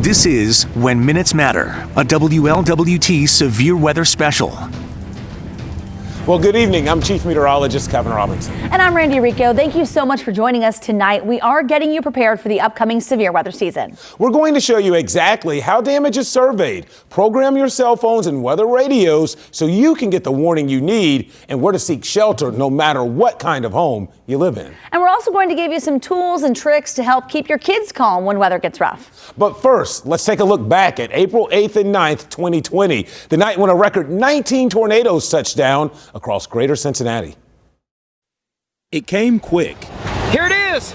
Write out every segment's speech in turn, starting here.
This is When Minutes Matter, a WLWT severe weather special. Well, good evening. I'm Chief Meteorologist Kevin Robinson. And I'm Randy Rico. Thank you so much for joining us tonight. We are getting you prepared for the upcoming severe weather season. We're going to show you exactly how damage is surveyed. Program your cell phones and weather radios so you can get the warning you need and where to seek shelter no matter what kind of home you live in. And we're also going to give you some tools and tricks to help keep your kids calm when weather gets rough. But first, let's take a look back at April 8th and 9th, 2020, the night when a record 19 tornadoes touched down across greater Cincinnati. It came quick. Here it is.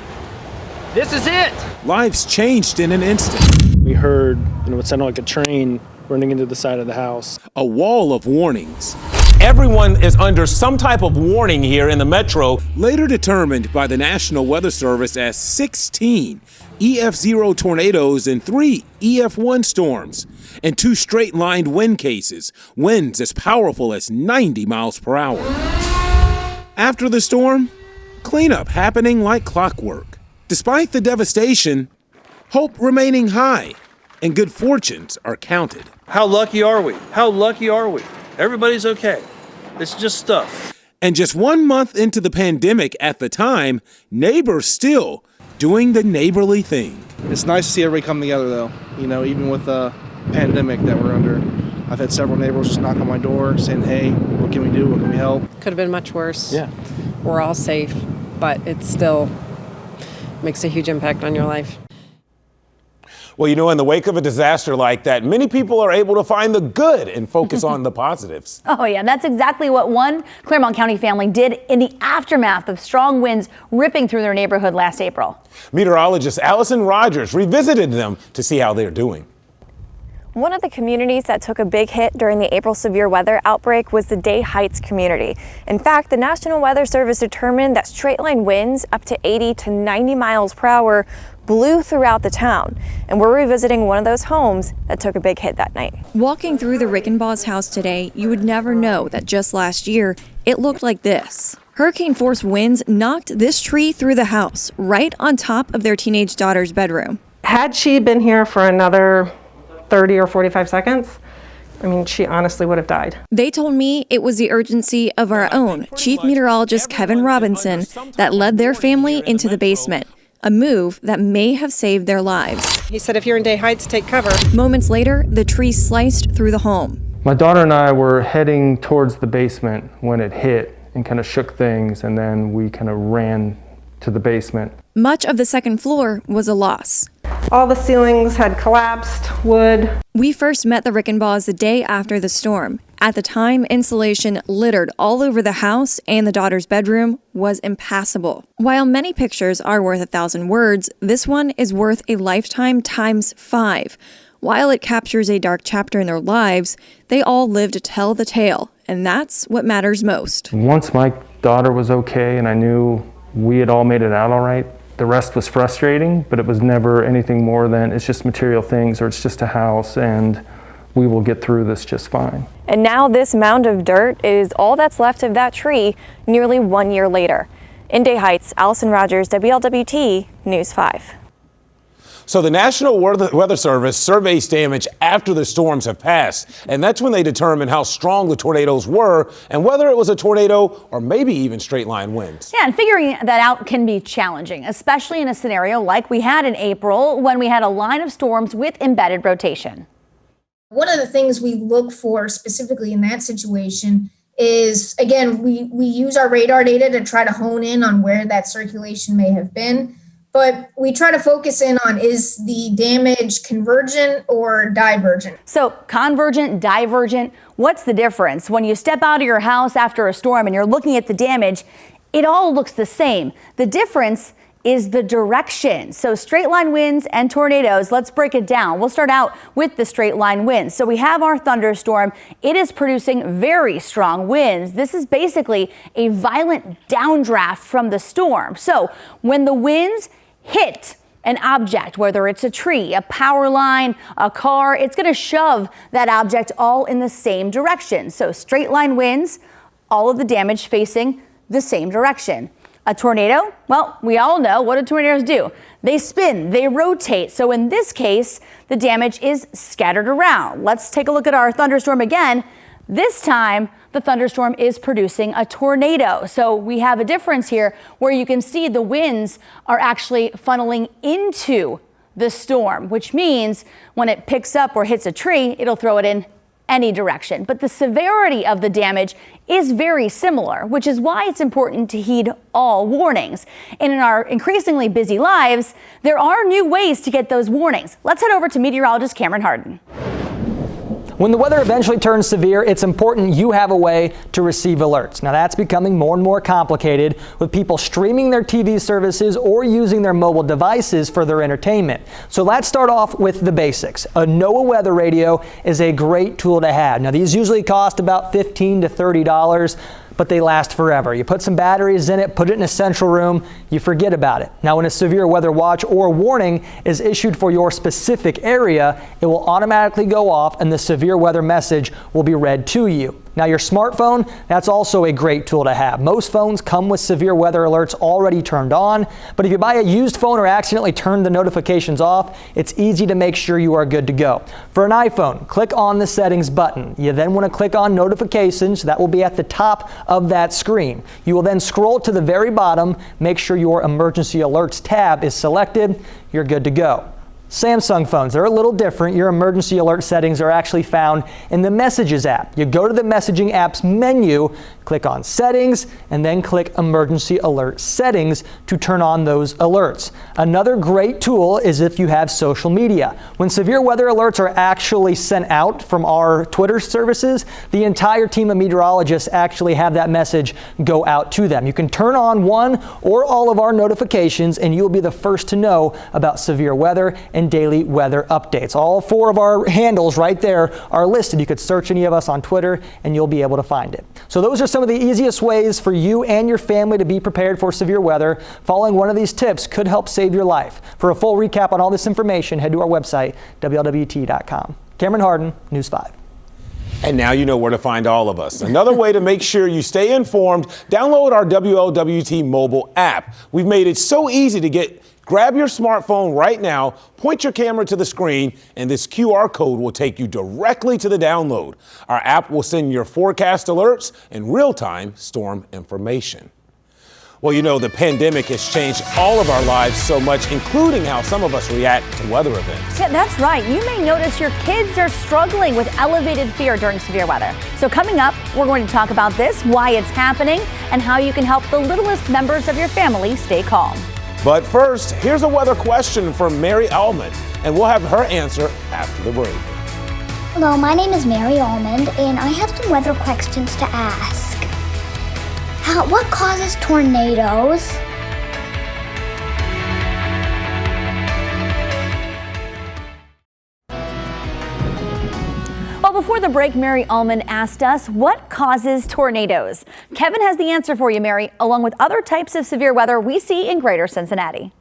This is it. Lives changed in an instant. We heard, what sounded like a train running into the side of the house. A wall of warnings. Everyone is under some type of warning here in the metro. Later determined by the National Weather Service as 16 EF0 tornadoes and 3 EF1 storms, and 2 straight-lined wind cases, winds as powerful as 90 miles per hour. After the storm, cleanup happening like clockwork. Despite the devastation, hope remaining high, and good fortunes are counted. How lucky are we? How lucky are we? Everybody's okay. It's just stuff. And just 1 month into the pandemic at the time, neighbors still doing the neighborly thing. It's nice to see everybody come together, though. Even with the pandemic that we're under. I've had several neighbors just knock on my door saying, hey, what can we do? What can we help? Could have been much worse. Yeah. We're all safe, but it still makes a huge impact on your life. Well, in the wake of a disaster like that, many people are able to find the good and focus on the positives. Oh, yeah, that's exactly what one Clermont County family did in the aftermath of strong winds ripping through their neighborhood last April. Meteorologist Allison Rogers revisited them to see how they're doing. One of the communities that took a big hit during the April severe weather outbreak was the Day Heights community. In fact, the National Weather Service determined that straight-line winds up to 80 to 90 miles per hour blew throughout the town. And we're revisiting one of those homes that took a big hit that night. Walking through the Rickenbaugh's house today, you would never know that just last year, it looked like this. Hurricane-force winds knocked this tree through the house, right on top of their teenage daughter's bedroom. Had she been here for another 30 or 45 seconds, she honestly would have died. They told me it was the urgency of our own Chief Meteorologist Kevin Robinson that led their family into the basement, a move that may have saved their lives. He said if you're in Day Heights, take cover. Moments later, the tree sliced through the home. My daughter and I were heading towards the basement when it hit and kind of shook things, and then we kind of ran to the basement. Much of the second floor was a loss. All the ceilings had collapsed, wood. We first met the Rickenbaughs the day after the storm. At the time, insulation littered all over the house and the daughter's bedroom was impassable. While many pictures are worth 1,000 words, this one is worth a lifetime times 5. While it captures a dark chapter in their lives, they all live to tell the tale, and that's what matters most. Once my daughter was okay and I knew we had all made it out all right, the rest was frustrating, but it was never anything more than it's just material things or it's just a house and we will get through this just fine. And now this mound of dirt is all that's left of that tree nearly 1 year later. In Day Heights, Allison Rogers, WLWT News 5. So the National Weather Service surveys damage after the storms have passed, and that's when they determine how strong the tornadoes were and whether it was a tornado or maybe even straight line winds. Yeah, and figuring that out can be challenging, especially in a scenario like we had in April when we had a line of storms with embedded rotation. One of the things we look for specifically in that situation is, again, we use our radar data to try to hone in on where that circulation may have been. But we try to focus in on, is the damage convergent or divergent? So convergent, divergent, what's the difference? When you step out of your house after a storm and you're looking at the damage, it all looks the same. The difference is the direction. So straight line winds and tornadoes, let's break it down. We'll start out with the straight line winds. So we have our thunderstorm. It is producing very strong winds. This is basically a violent downdraft from the storm. So when the winds hit an object, whether it's a tree, a power line, a car, it's going to shove that object all in the same direction. So straight line winds, all of the damage facing the same direction. A tornado? Well, we all know what do tornadoes do. They spin, they rotate. So in this case, the damage is scattered around. Let's take a look at our thunderstorm again. This time, the thunderstorm is producing a tornado. So we have a difference here where you can see the winds are actually funneling into the storm, which means when it picks up or hits a tree, it'll throw it in any direction. But the severity of the damage is very similar, which is why it's important to heed all warnings. And in our increasingly busy lives, there are new ways to get those warnings. Let's head over to meteorologist Cameron Hardin. When the weather eventually turns severe, it's important you have a way to receive alerts. Now that's becoming more and more complicated with people streaming their TV services or using their mobile devices for their entertainment. So let's start off with the basics. A NOAA weather radio is a great tool to have. Now these usually cost about $15 to $30. But they last forever. You put some batteries in it, put it in a central room, you forget about it. Now when a severe weather watch or warning is issued for your specific area, it will automatically go off and the severe weather message will be read to you. Now your smartphone, that's also a great tool to have. Most phones come with severe weather alerts already turned on, but if you buy a used phone or accidentally turn the notifications off, it's easy to make sure you are good to go. For an iPhone, click on the settings button. You then want to click on notifications. That will be at the top of that screen. You will then scroll to the very bottom, make sure your emergency alerts tab is selected. You're good to go. Samsung phones, they're a little different. Your emergency alert settings are actually found in the Messages app. You go to the messaging app's menu, click on Settings, and then click Emergency Alert Settings to turn on those alerts. Another great tool is if you have social media. When severe weather alerts are actually sent out from our Twitter services, the entire team of meteorologists actually have that message go out to them. You can turn on one or all of our notifications and you'll be the first to know about severe weather and daily weather updates. All 4 of our handles right there are listed. You could search any of us on Twitter and you'll be able to find it. So those are some of the easiest ways for you and your family to be prepared for severe weather. Following one of these tips could help save your life. For a full recap on all this information, head to our website, WLWT.com. Cameron Hardin, News 5. And now you know where to find all of us. Another way to make sure you stay informed, download our WLWT mobile app. We've made it so easy to grab your smartphone right now, point your camera to the screen, and this QR code will take you directly to the download. Our app will send your forecast alerts and real-time storm information. Well, you know, the pandemic has changed all of our lives so much, including how some of us react to weather events. Yeah, that's right. You may notice your kids are struggling with elevated fear during severe weather. So coming up, we're going to talk about this, why it's happening, and how you can help the littlest members of your family stay calm. But first, here's a weather question from Mary Almond, and we'll have her answer after the break. Hello, my name is Mary Almond, and I have some weather questions to ask. What causes tornadoes? Well, before the break, Mary Almond asked us, what causes tornadoes? Kevin has the answer for you, Mary, along with other types of severe weather we see in greater Cincinnati.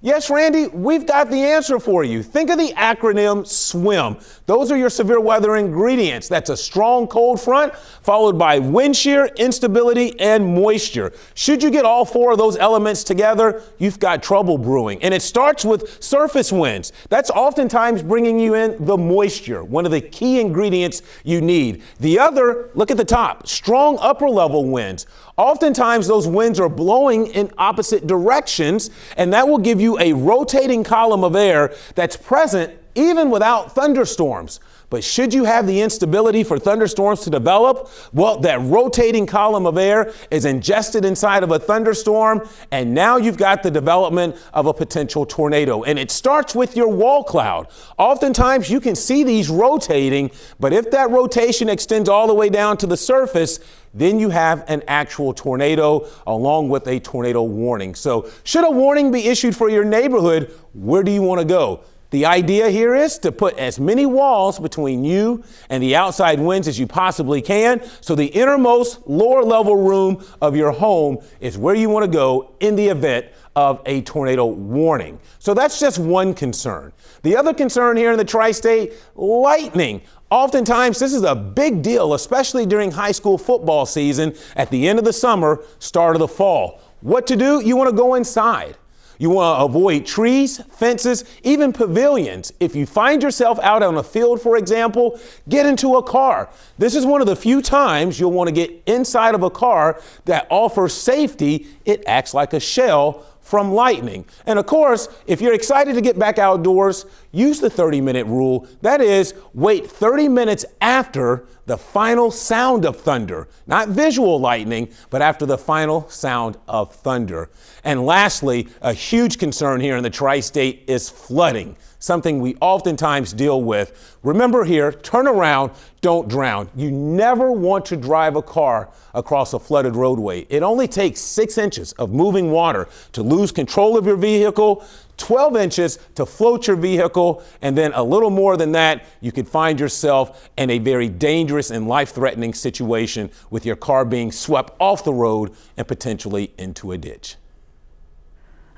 Yes, Randy, we've got the answer for you. Think of the acronym SWIM. Those are your severe weather ingredients. That's a strong cold front followed by wind shear, instability, and moisture. Should you get all 4 of those elements together, you've got trouble brewing. And it starts with surface winds. That's oftentimes bringing you in the moisture, one of the key ingredients you need. The other, look at the top, strong upper level winds. Oftentimes those winds are blowing in opposite directions, and that will give you a rotating column of air that's present even without thunderstorms. But should you have the instability for thunderstorms to develop, well, that rotating column of air is ingested inside of a thunderstorm, and now you've got the development of a potential tornado. And it starts with your wall cloud. Oftentimes you can see these rotating, but if that rotation extends all the way down to the surface, then you have an actual tornado along with a tornado warning. So should a warning be issued for your neighborhood, where do you want to go? The idea here is to put as many walls between you and the outside winds as you possibly can, so the innermost lower level room of your home is where you want to go in the event of a tornado warning. So that's just one concern. The other concern here in the tri-state, lightning. Oftentimes, this is a big deal, especially during high school football season at the end of the summer, start of the fall. What to do? You want to go inside. You want to avoid trees, fences, even pavilions. If you find yourself out on a field, for example, get into a car. This is one of the few times you'll want to get inside of a car that offers safety. It acts like a shell from lightning. And of course, if you're excited to get back outdoors, use the 30-minute rule. That is, wait 30 minutes after the final sound of thunder. Not visual lightning, but after the final sound of thunder. And lastly, a huge concern here in the tri-state is flooding, something we oftentimes deal with. Remember here, turn around, don't drown. You never want to drive a car across a flooded roadway. It only takes 6 inches of moving water to lose control of your vehicle, 12 inches to float your vehicle, and then a little more than that, you could find yourself in a very dangerous and life-threatening situation with your car being swept off the road and potentially into a ditch.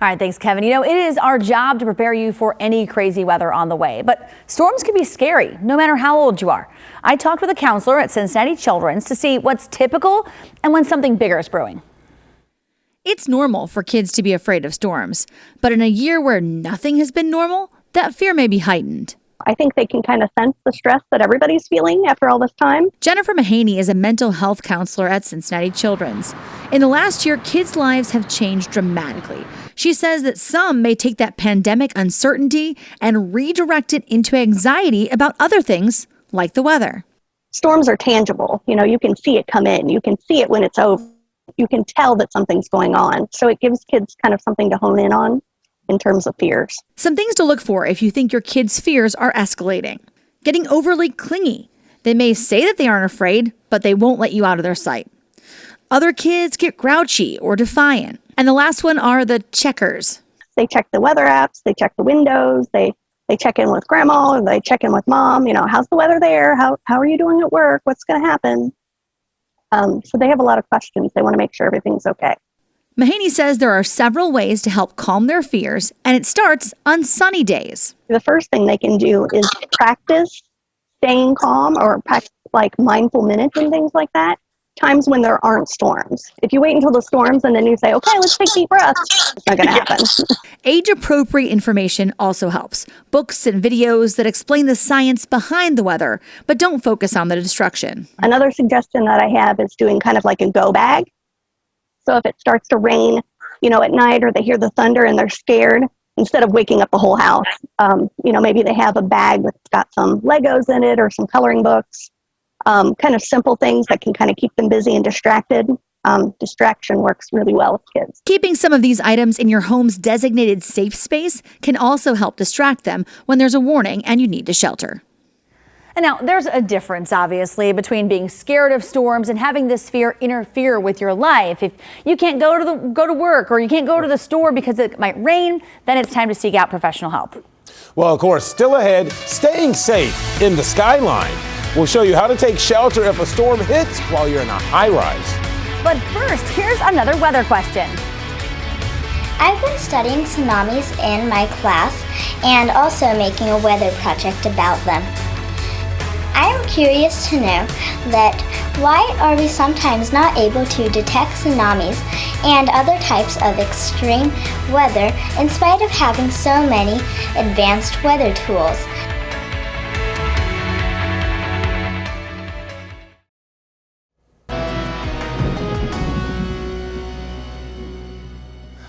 All right, thanks, Kevin. You know, it is our job to prepare you for any crazy weather on the way, but storms can be scary no matter how old you are. I talked with a counselor at Cincinnati Children's to see what's typical and when something bigger is brewing. It's normal for kids to be afraid of storms, but in a year where nothing has been normal, that fear may be heightened. I think they can kind of sense the stress that everybody's feeling after all this time. Jennifer Mahaney is a mental health counselor at Cincinnati Children's. In the last year, kids' lives have changed dramatically. She says that some may take that pandemic uncertainty and redirect it into anxiety about other things like the weather. Storms are tangible. You know, you can see it come in. You can see it when it's over. You can tell that something's going on. So it gives kids kind of something to hone in on in terms of fears. Some things to look for if you think your kids' fears are escalating. Getting overly clingy. They may say that they aren't afraid, but they won't let you out of their sight. Other kids get grouchy or defiant. And the last one are the checkers. They check the weather apps, they check the windows, they check in with grandma, or they check in with mom. You know, how's the weather there? How are you doing at work? What's going to happen? So they have a lot of questions. They want to make sure everything's okay. Mahaney says there are several ways to help calm their fears, and it starts on sunny days. The first thing they can do is practice staying calm or practice like mindful minutes and things like that. Times when there aren't storms. If you wait until the storms and then you say, okay, let's take deep breaths, it's not going to happen. Age-appropriate information also helps. Books and videos that explain the science behind the weather, but don't focus on the destruction. Another suggestion that I have is doing kind of like a go bag. So if it starts to rain, you know, at night, or they hear the thunder and they're scared, instead of waking up the whole house, you know, maybe they have a bag that's got some Legos in it or some coloring books. Kind of simple things that can kind of keep them busy and distracted. Distraction works really well with kids. Keeping some of these items in your home's designated safe space can also help distract them when there's a warning and you need to shelter. And now there's a difference, obviously, between being scared of storms and having this fear interfere with your life. If you can't go to work or you can't go to the store because it might rain, then it's time to seek out professional help. Well, of course, still ahead, staying safe in the skyline. We'll show you how to take shelter if a storm hits while you're in a high rise. But first, here's another weather question. I've been studying tsunamis in my class and also making a weather project about them. I am curious to know that why are we sometimes not able to detect tsunamis and other types of extreme weather in spite of having so many advanced weather tools?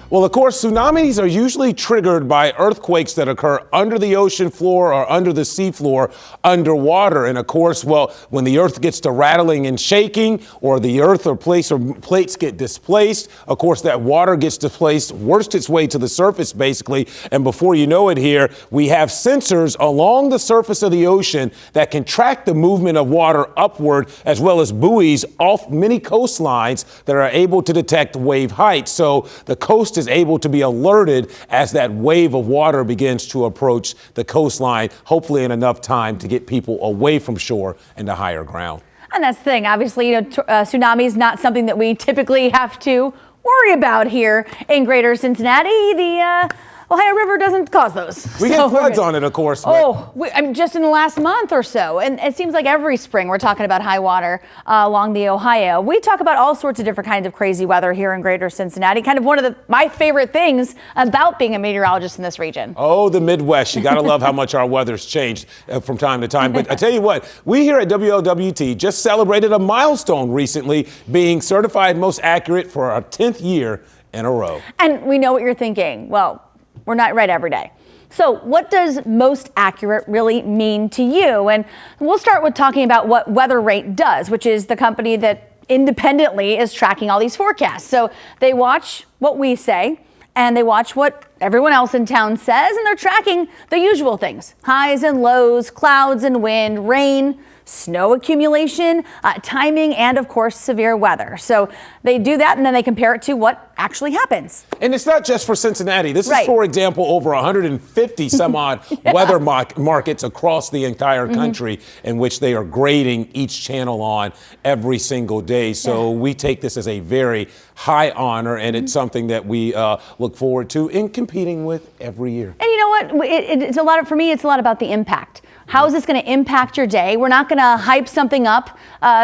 Well, of course, tsunamis are usually triggered by earthquakes that occur under the ocean floor or under the sea floor underwater. And of course, well, when the earth gets to rattling and shaking, or the earth or plates get displaced, of course, that water gets displaced, works its way to the surface, basically. And before you know it here, we have sensors along the surface of the ocean that can track the movement of water upward, as well as buoys off many coastlines that are able to detect wave height. So the coast is able to be alerted as that wave of water begins to approach the coastline, hopefully in enough time to get people away from shore and to higher ground. And that's the thing. Obviously, tsunami is not something that we typically have to worry about here in Greater Cincinnati. The Ohio River doesn't cause those. We get floods on it, of course. I mean, just in the last month or so. And it seems like every spring we're talking about high water along the Ohio. We talk about all sorts of different kinds of crazy weather here in greater Cincinnati. Kind of one of my favorite things about being a meteorologist in this region. Oh, the Midwest. You got to love how much our weather's changed from time to time. But I tell you what, we here at WLWT just celebrated a milestone recently, being certified most accurate for our 10th year in a row. And we know what you're thinking. Well, we're not right every day. So what does most accurate really mean to you? And we'll start with talking about what WeatherRate does, which is the company that independently is tracking all these forecasts. So they watch what we say and they watch what everyone else in town says, and they're tracking the usual things: highs and lows, clouds and wind, rain, snow accumulation, timing, and of course, severe weather. So they do that and then they compare it to what actually happens. And it's not just for Cincinnati. This is, for example, over 150 some odd weather markets across the entire country in which they are grading each channel on every single day. So we take this as a very high honor, and it's something that we look forward to in competing with every year. And you know what? It's a lot for me, it's a lot about the impact. How is this going to impact your day? We're not going to hype something up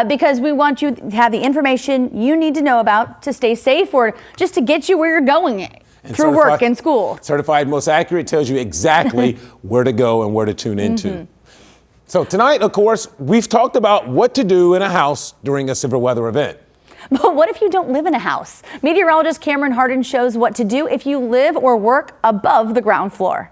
because we want you to have the information you need to know about to stay safe or just to get you where you're going through work and school. Certified Most Accurate tells you exactly where to go and where to tune into. So tonight, of course, we've talked about what to do in a house during a severe weather event. But what if you don't live in a house? Meteorologist Cameron Hardin shows what to do if you live or work above the ground floor.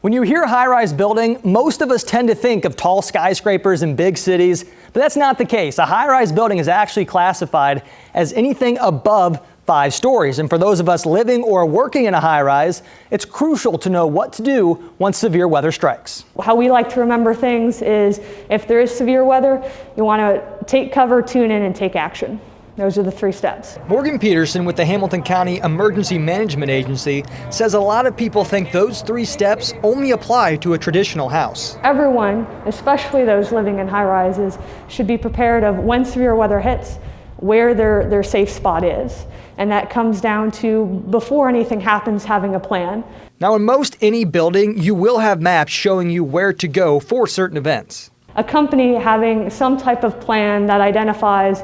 When you hear high-rise building, most of us tend to think of tall skyscrapers in big cities, but that's not the case. A high-rise building is actually classified as anything above 5 stories. And for those of us living or working in a high-rise, it's crucial to know what to do once severe weather strikes. How we like to remember things is if there is severe weather, you want to take cover, tune in, and take action. Those are the 3 steps. Morgan Peterson with the Hamilton County Emergency Management Agency says a lot of people think those 3 steps only apply to a traditional house. Everyone, especially those living in high rises, should be prepared of when severe weather hits, where their safe spot is. And that comes down to, before anything happens, having a plan. Now, in most any building, you will have maps showing you where to go for certain events. A company having some type of plan that identifies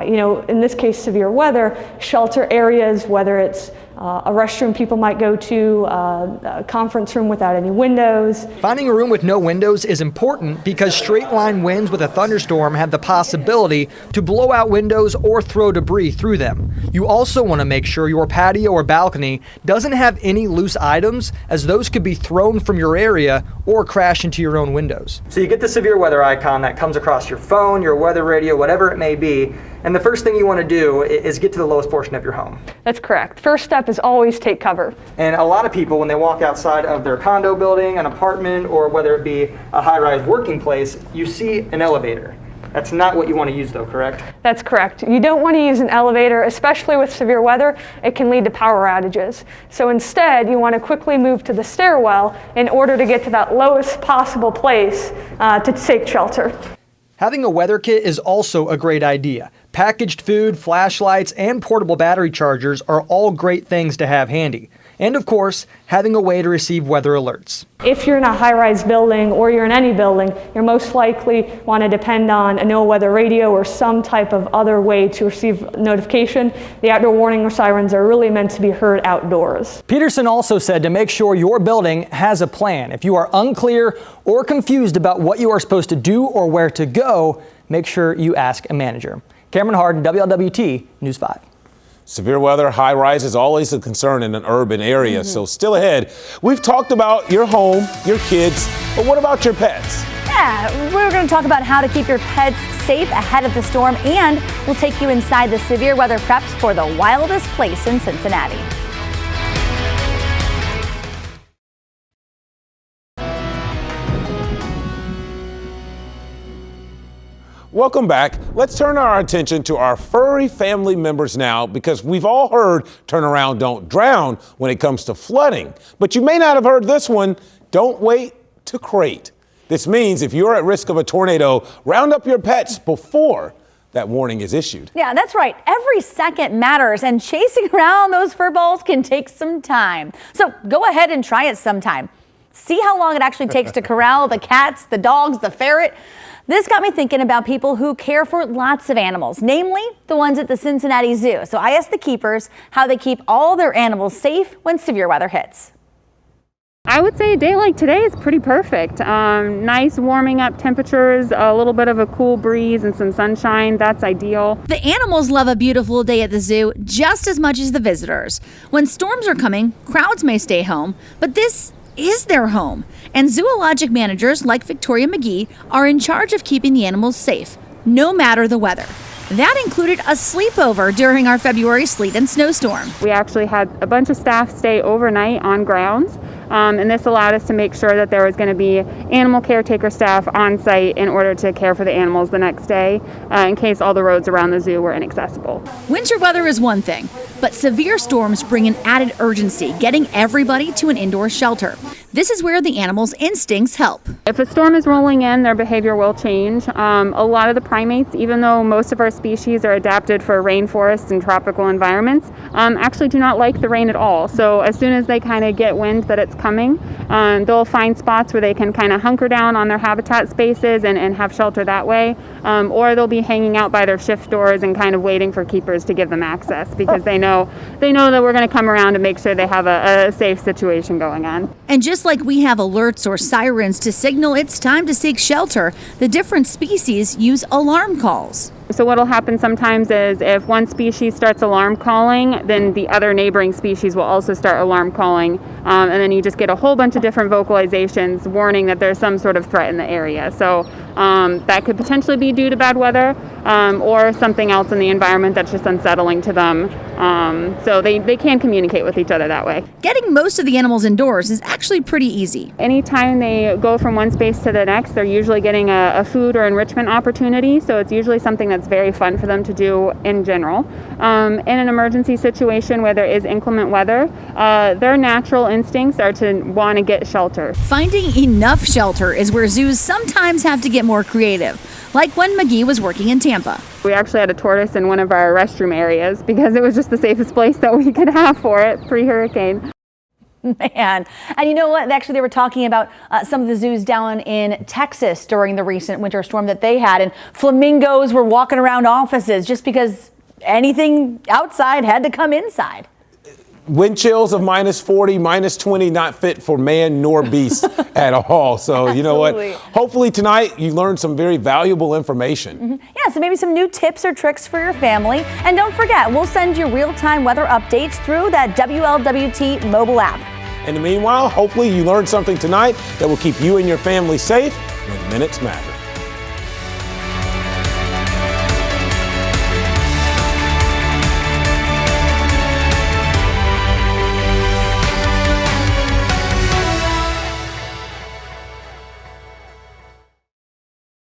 in this case, severe weather, shelter areas, whether it's a restroom people might go to, a conference room without any windows. Finding a room with no windows is important because straight line winds with a thunderstorm have the possibility to blow out windows or throw debris through them. You also want to make sure your patio or balcony doesn't have any loose items, as those could be thrown from your area or crash into your own windows. So you get the severe weather icon that comes across your phone, your weather radio, whatever it may be. And the first thing you want to do is get to the lowest portion of your home. That's correct. First step is always take cover. And a lot of people, when they walk outside of their condo building, an apartment, or whether it be a high-rise working place, you see an elevator. That's not what you want to use though, correct? That's correct. You don't want to use an elevator, especially with severe weather. It can lead to power outages. So instead, you want to quickly move to the stairwell in order to get to that lowest possible place to take shelter. Having a weather kit is also a great idea. Packaged food, flashlights, and portable battery chargers are all great things to have handy. And of course, having a way to receive weather alerts. If you're in a high-rise building or you're in any building, you're most likely want to depend on a NOAA weather radio or some type of other way to receive notification. The outdoor warning sirens are really meant to be heard outdoors. Peterson also said to make sure your building has a plan. If you are unclear or confused about what you are supposed to do or where to go, make sure you ask a manager. Cameron Hardin, WLWT News 5. Severe weather, high rise is always a concern in an urban area. So still ahead, we've talked about your home, your kids, but what about your pets? Yeah, we're going to talk about how to keep your pets safe ahead of the storm, and we'll take you inside the severe weather preps for the wildest place in Cincinnati. Welcome back. Let's turn our attention to our furry family members now, because we've all heard turn around, don't drown when it comes to flooding. But you may not have heard this one, don't wait to crate. This means if you're at risk of a tornado, round up your pets before that warning is issued. Yeah, that's right. Every second matters, and chasing around those fur balls can take some time. So go ahead and try it sometime. See how long it actually takes to corral the cats, the dogs, the ferret. This got me thinking about people who care for lots of animals, namely the ones at the Cincinnati Zoo. So I asked the keepers how they keep all their animals safe when severe weather hits. I would say a day like today is pretty perfect. Nice warming up temperatures, a little bit of a cool breeze and some sunshine. That's ideal. The animals love a beautiful day at the zoo just as much as the visitors. When storms are coming, crowds may stay home, but this is their home. And zoologic managers like Victoria McGee are in charge of keeping the animals safe, no matter the weather. That included a sleepover during our February sleet and snowstorm. We actually had a bunch of staff stay overnight on grounds, and this allowed us to make sure that there was going to be animal caretaker staff on site in order to care for the animals the next day, in case all the roads around the zoo were inaccessible. Winter weather is one thing, but severe storms bring an added urgency, getting everybody to an indoor shelter. This is where the animals' instincts help. If a storm is rolling in, their behavior will change. A lot of the primates, even though most of our species are adapted for rainforests and tropical environments, actually do not like the rain at all. So as soon as they kind of get wind that it's coming, they'll find spots where they can kind of hunker down on their habitat spaces and have shelter that way. Or they'll be hanging out by their shift doors and kind of waiting for keepers to give them access because they know that we're going to come around and make sure they have a safe situation going on. And just like we have alerts or sirens to signal it's time to seek shelter, the different species use alarm calls. So what will happen sometimes is if one species starts alarm calling, then the other neighboring species will also start alarm calling. And then you just get a whole bunch of different vocalizations warning that there's some sort of threat in the area. So that could potentially be due to bad weather or something else in the environment that's just unsettling to them. So they can communicate with each other that way. Getting most of the animals indoors is actually pretty easy. Anytime they go from one space to the next, they're usually getting a food or enrichment opportunity. So it's usually something that's very fun for them to do in general. In an emergency situation where there is inclement weather, their natural instincts are to want to get shelter. Finding enough shelter is where zoos sometimes have to get more creative, like when McGee was working in Tampa. We actually had a tortoise in one of our restroom areas because it was just the safest place that we could have for it pre-hurricane. Man, and you know what? Actually, they were talking about some of the zoos down in Texas during the recent winter storm that they had, and flamingos were walking around offices just because anything outside had to come inside. Wind chills of -40, -20, not fit for man nor beast at all. So you know what? Hopefully tonight you learned some very valuable information. Yeah, so maybe some new tips or tricks for your family. And don't forget, we'll send you real-time weather updates through that WLWT mobile app. In the meanwhile, hopefully you learned something tonight that will keep you and your family safe when minutes matter.